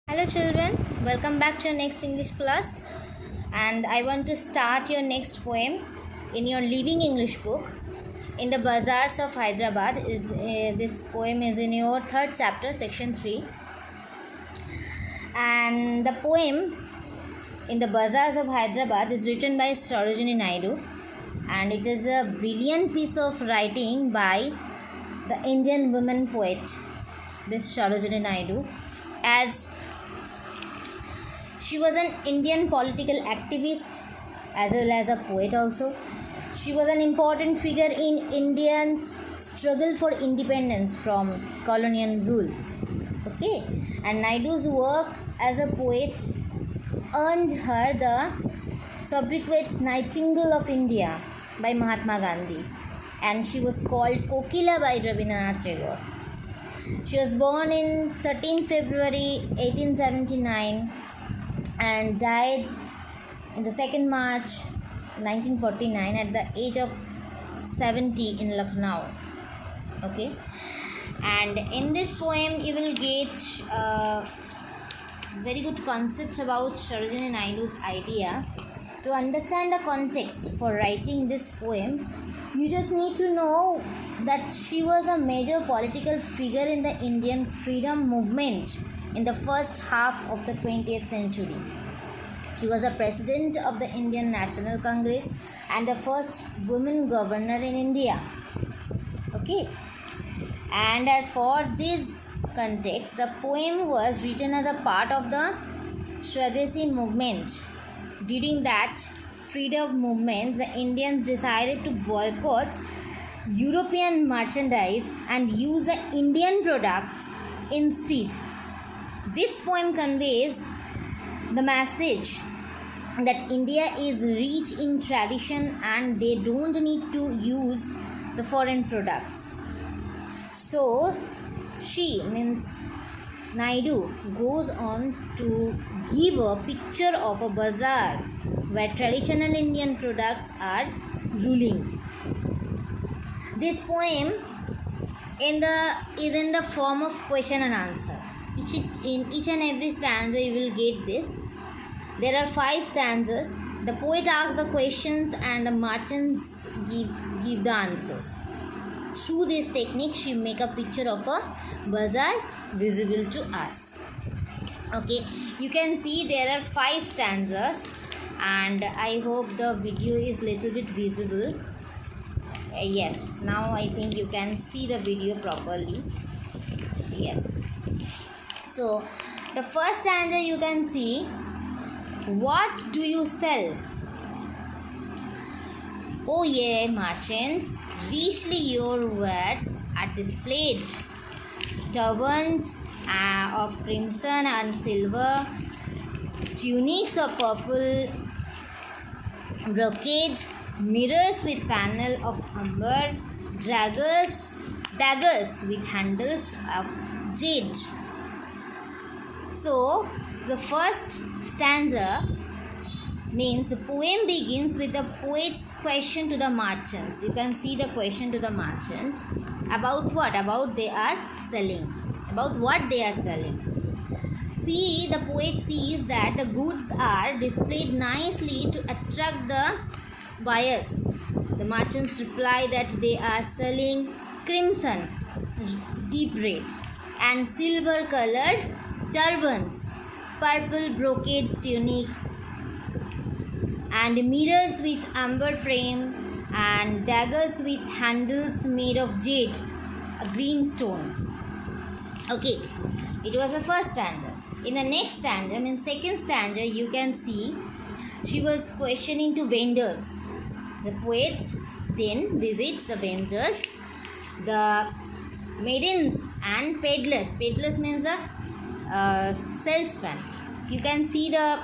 Hello children, welcome back to your next English class, and I want to start your next poem in your Living English book. In the Bazaars of Hyderabad this poem is in your third chapter, section 3, and the poem in the Bazaars of Hyderabad is written by Sarojini Naidu, and it is a brilliant piece of writing by the Indian woman poet, this Sarojini Naidu, as she was an Indian political activist as well as a poet also. She was an important figure in Indians' struggle for independence from colonial rule. Okay, and Naidu's work as a poet earned her the sobriquet Nightingale of India by Mahatma Gandhi, and she was called Kokila by Rabindranath Tagore. She was born in 13 February 1879 and died in the 2nd March 1949 at the age of 70 in Lucknow. Okay, and in this poem you will get very good concept about Sarojini Naidu's idea. To understand the context for writing this poem, you just need to know that she was a major political figure in the Indian freedom movement in the first half of the 20th century. She was a president of the Indian National Congress and the first woman governor in India. Okay, and as for this context, the poem was written as a part of the Swadeshi movement. During that freedom movement, the Indians decided to boycott European merchandise and use the Indian products instead. This poem conveys the message that India is rich in tradition and they don't need to use the foreign products. So she, means Naidu, goes on to give a picture of a bazaar where traditional Indian products are ruling. This poem is in the form of question and answer. In each and every stanza you will get this. There are 5 stanzas. The poet asks the questions and the merchants give the answers. Through this technique, she make a picture of a bazaar visible to us. Okay, you can see there are 5 stanzas, and I hope the video is little bit visible. Yes, now I think you can see the video properly. Yes. So, the first stanza you can see, what do you sell? Oh ye merchants, richly your wares are displayed. Turbans of crimson and silver, tunics of purple brocade, mirrors with panel of amber, daggers with handles of jade. So, the first stanza means the poem begins with the poet's question to the merchants. You can see the question to the merchant about what? About they are selling. About what they are selling. See, the poet sees that the goods are displayed nicely to attract the buyers. The merchants reply that they are selling crimson, deep red, and silver colored turbans, purple brocade tunics, and mirrors with amber frame, and daggers with handles made of jade, a green stone. Okay, it was the first stanza. In the next stanza, second stanza, you can see she was questioning to vendors. The poet then visits the vendors, the maidens and peddlers. Peddlers means a salesman. You can see the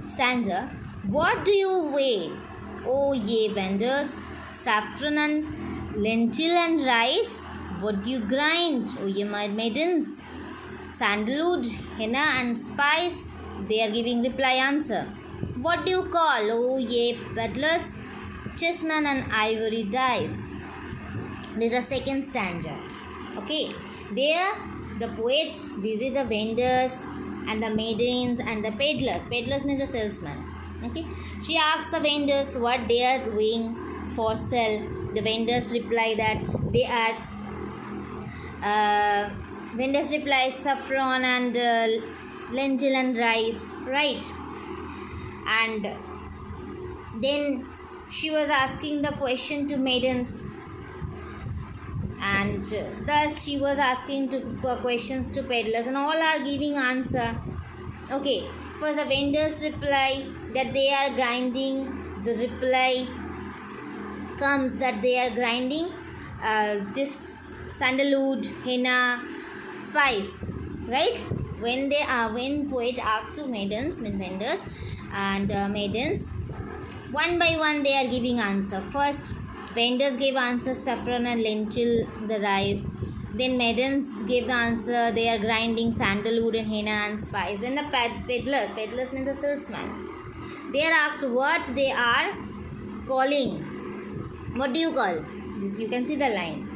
stanza. What do you weigh, O ye vendors? Saffron and lentil and rice. What do you grind, O ye maidens? Sandalwood, henna and spice. They are giving reply answer. What do you call, O ye peddlers? Chessmen and ivory dice. This is a second stanza. Okay, there the poet visits the vendors and the maidens and the peddlers. Peddlers means a salesman. Okay. She asks the vendors what they are doing for sale. The vendors reply that they are vendors reply saffron and lentil and rice, right? And then she was asking the question to maidens, and thus she was asking questions to peddlers, and all are giving answer. Okay, first the vendors reply that they are grinding. The reply comes that they are grinding this sandalwood, henna, spice, right? When poet asks to maidens, vendors and maidens, one by one they are giving answer. First vendors gave answer saffron and lentil, the rice. Then maidens gave the answer they are grinding sandalwood and henna and spice. Then the peddlers means a salesman, they are asked what they are calling. What do you call this? You can see the line.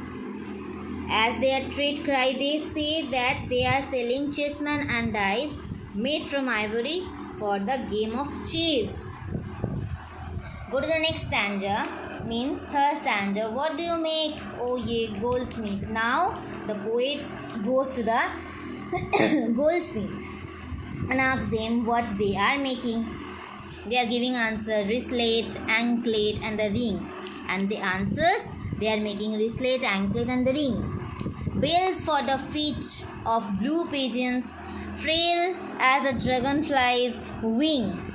As their trade cry, they say that they are selling chessmen and dice made from ivory for the game of chess. Go to the next stanza, means third stanza. What do you make, O ye goldsmith? Now the poet goes to the goldsmith and asks them what they are making. They are giving answer wristlet, anklet and the ring. And the answers, they are making wristlet, anklet and the ring. Bells for the feet of blue pigeons, frail as a dragonfly's wing.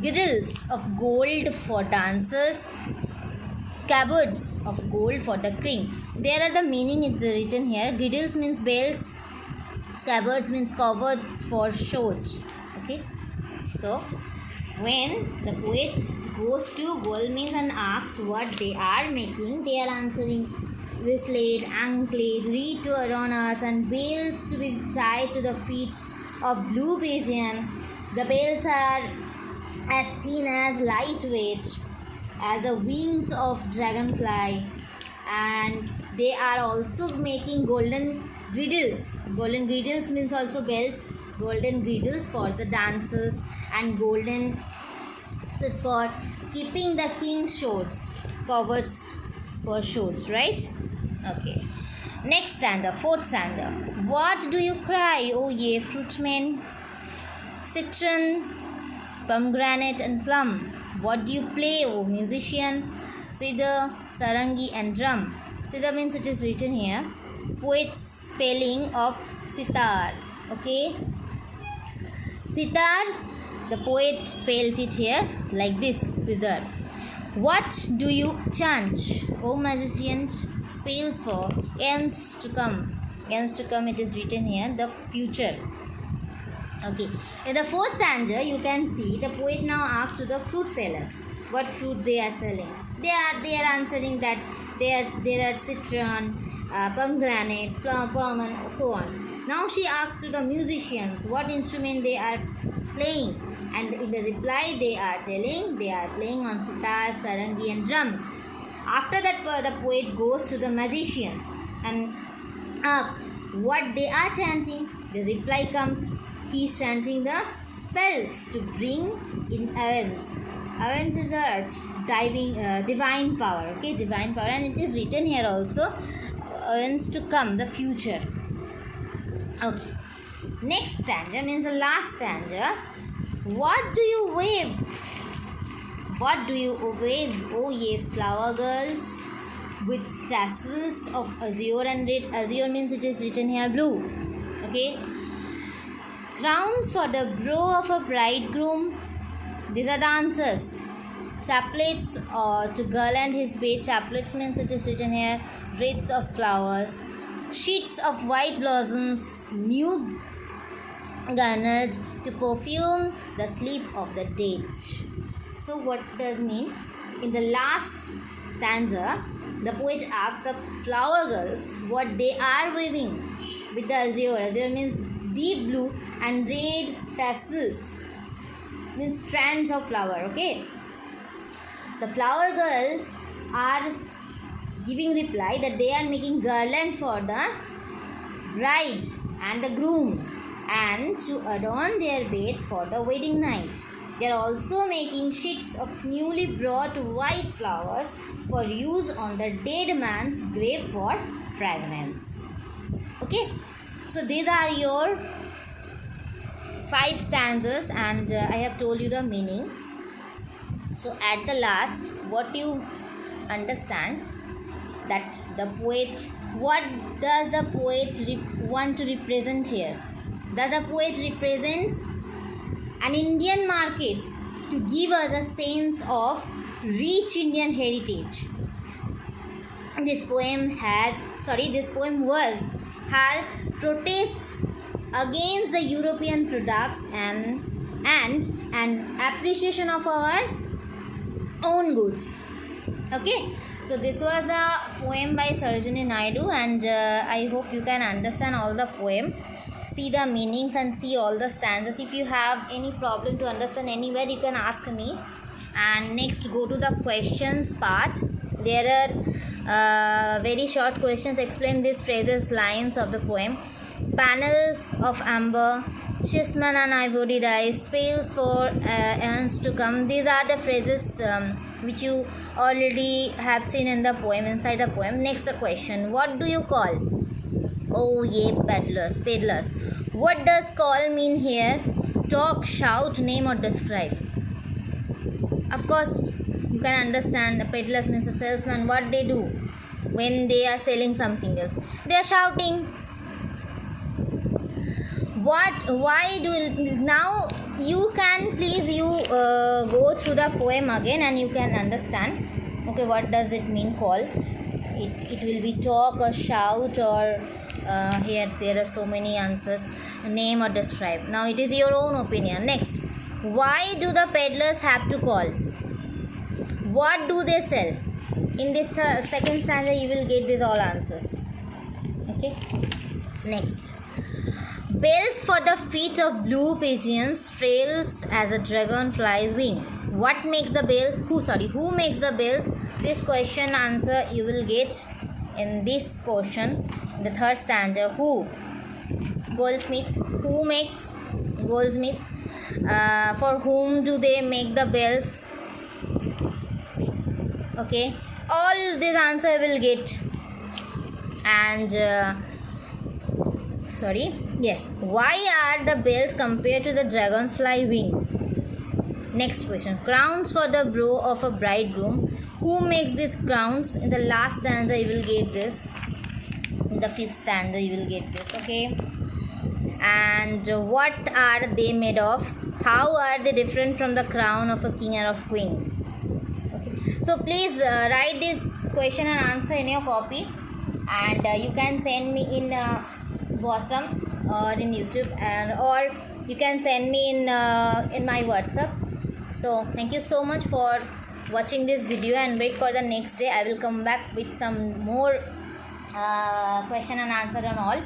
Girdles of gold for dancers, scabbards of gold for the king. There are the meaning it's written here. Girdles means bells, scabbards means covered for short. Okay, so when the poet goes to goldsmith and asks what they are making, they are answering wristlet, anklet, reed to aronas and bells to be tied to the feet of blue pigeon. The bells are as thin as lightweight as the wings of dragonfly, and they are also making golden girdles. Golden girdles means also bells, golden girdles for the dancers, and golden sits for keeping the king's shorts, covers for shorts, right? Okay. Next stanza, fourth stanza. What do you cry, O ye fruitmen? Citron, pomegranate and plum. What do you play, O musician? Cedar, sarangi and drum. Cedar means it is written here. Poet's spelling of sitar. Okay. Sitar, the poet spelled it here like this, sitar. What do you chant, O magician? Spells for ends to come. Ends to come, it is written here, the future. Okay. In the fourth stanza, you can see the poet now asks to the fruit sellers what fruit they are selling. They are answering that there are citron, pomegranate, plum and so on. Now she asks to the musicians what instrument they are playing, and in the reply they are telling they are playing on sitar, sarangi and drum. After that the poet goes to the magicians and asks what they are chanting. The reply comes, he is chanting the spells to bring in events. Events is a divine power, okay, divine power, and it is written here also, events to come, the future. Okay. Next stanza means the last stanza. What do you wave? What do you wave, O ye flower girls, with tassels of azure and red? Azure means it is written here blue. Okay. Crowns for the brow of a bridegroom. These are the answers. Chaplets to garland his bed. Chaplets means it is written here wreaths of flowers. Sheets of white blossoms, new garnered to perfume the sleep of the dead. So what does mean? In the last stanza, the poet asks the flower girls what they are weaving with the azure. Azure means deep blue, and red tassels means strands of flower. Okay. The flower girls are giving reply that they are making garland for the bride and the groom and to adorn their bed for the wedding night. They are also making sheets of newly brought white flowers for use on the dead man's grave for fragrance. Okay, so these are your 5 stanzas, and I have told you the meaning. So at the last, what you understand that the poet, what does the poet want to represent here? Does the poet represents an Indian market to give us a sense of rich Indian heritage. This poem was her protest against the European products and an appreciation of our own goods. Okay, so this was a poem by Sarojini Naidu, and I hope you can understand all the poem, see the meanings and see all the stanzas. If you have any problem to understand anywhere, you can ask me. And next, go to the questions part. There are very short questions. Explain these phrases, lines of the poem. Panels of amber, chisman and ivory dyes, spells for eons to come. These are the phrases which you already have seen in the poem, inside the poem. Next, the question. What do you call? Oh, ye peddlers. What does call mean here? Talk, shout, name or describe. Of course, you can understand the peddlers means a salesman. What they do when they are selling something else? They are shouting. Now you can please go through the poem again and you can understand. Okay, what does it mean call? It will be talk or shout, or here there are so many answers, name or describe. Now it is your own opinion. Next, why do the peddlers have to call? What do they sell? In this second stanza you will get these all answers. Okay, next, bells for the feet of blue pigeons, trails as a dragonfly's wing. What makes the bells? Who makes the bells? This question answer you will get in this portion, the third stanza. Who? Goldsmith. Who makes? Goldsmith. For whom do they make the bells? Okay, all this answer will get. And why are the bells compared to the dragonfly wings? Next question, crowns for the brow of a bridegroom. Who makes these crowns? In the last stanza you will get this. In the fifth stanza you will get this. Okay, and what are they made of? How are they different from the crown of a king or a queen? Okay, so please write this question and answer in your copy, and you can send me in WhatsApp or in YouTube, and or you can send me in my WhatsApp. So thank you so much for watching this video, and wait for the next day. I will come back with some more question and answer and all.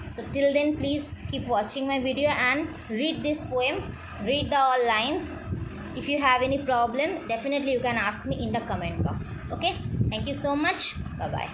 So till then, please keep watching my video and read this poem, read the all lines. If you have any problem, definitely you can ask me in the comment box. Okay, thank you so much. Bye bye.